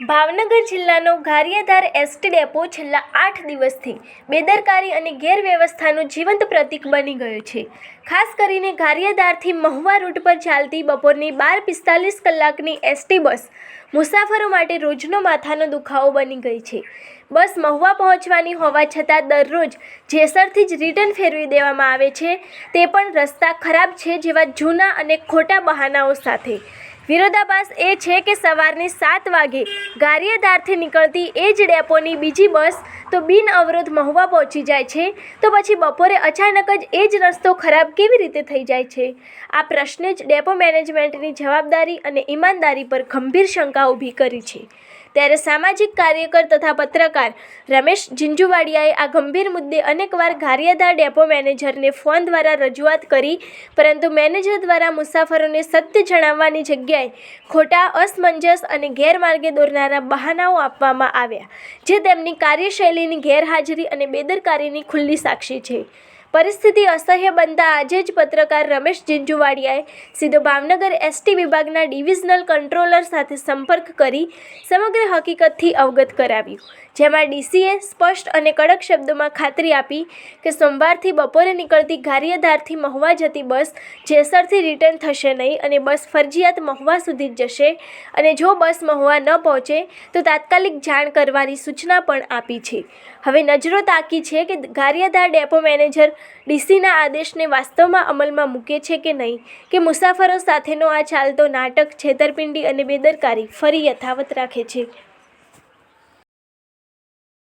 ભાવનગર જિલ્લાનો Gariadhar ST depot છેલ્લા 8 દિવસથી બેદરકારી અને ગેરવ્યવસ્થાનું જીવંત પ્રતીક બની ગયો છે। ખાસ કરીને ગારિયાધારથી મહુવા રૂટ પર ચાલતી બપોરની 12:45 કલાકની એસટી બસ મુસાફરો માટે રોજનો માથાનો દુખાવો બની ગઈ છે। બસ મહુવા પહોંચવાની હોવા છતાં દરરોજ જેસરથી જ રિટર્ન ફેરવી દેવામાં આવે છે, તે પણ રસ્તા ખરાબ છે જેવા જૂના અને ખોટા બહાનાઓ સાથે। વિરોધાભાસ એ છે કે સવારની 7 વાગે ગારિયાધારથી નીકળતી એ જ ડેપોની બીજી બસ તો બિન અવરોધ મહુવા પહોંચી જાય છે, તો પછી બપોરે અચાનક જ એ જ રસ્તો ખરાબ કેવી રીતે થઈ જાય છે? આ પ્રશ્ને જ ડેપો મેનેજમેન્ટની જવાબદારી અને ઈમાનદારી પર ગંભીર શંકા ઊભી કરી છે। ત્યારે સામાજિક કાર્યકર તથા પત્રકાર રમેશ ઝીંઝુવાડિયાએ આ ગંભીર મુદ્દે અનેકવાર ગારિયાધાર ડેપો મેનેજરને ફોન દ્વારા રજૂઆત કરી, પરંતુ મેનેજર દ્વારા મુસાફરોને સત્ય જણાવવાની જગ્યાએ ખોટા, અસમંજસ અને ગેરમાર્ગે દોરનારા બહાનાઓ આપવામાં આવ્યા, જે તેમની કાર્યશૈલીની ગેરહાજરી અને બેદરકારીની ખુલ્લી સાક્ષી છે। પરિસ્થિતિ અસહ્ય બનતા આજે જ પત્રકાર રમેશ ઝીંઝુવાડિયાએ સીધો ભાવનગર એસટી વિભાગના ડિવિઝનલ કંટ્રોલર સાથે સંપર્ક કરી સમગ્ર હકીકતથી અવગત કરાવ્યું, જેમાં ડીસીએ સ્પષ્ટ અને કડક શબ્દોમાં ખાતરી આપી કે સોમવારથી બપોરે નીકળતી ગારિયાધારથી મહુવા જતી બસ જેસરથી રિટર્ન થશે નહીં અને બસ ફરજિયાત મહુવા સુધી જ જશે, અને જો બસ મહુવા ન પહોંચે તો તાત્કાલિક જાણ કરવાની સૂચના પણ આપી છે। હવે નજરો તાકી છે કે ગારિયાધાર ડેપો મેનેજર ડીસીના આદેશને વાસ્તવમાં અમલમાં મૂકે છે કે નહીં, કે મુસાફરો સાથેનો આ ચાલતો નાટક, છેતરપિંડી અને બેદરકારી ફરી યથાવત રાખે છે।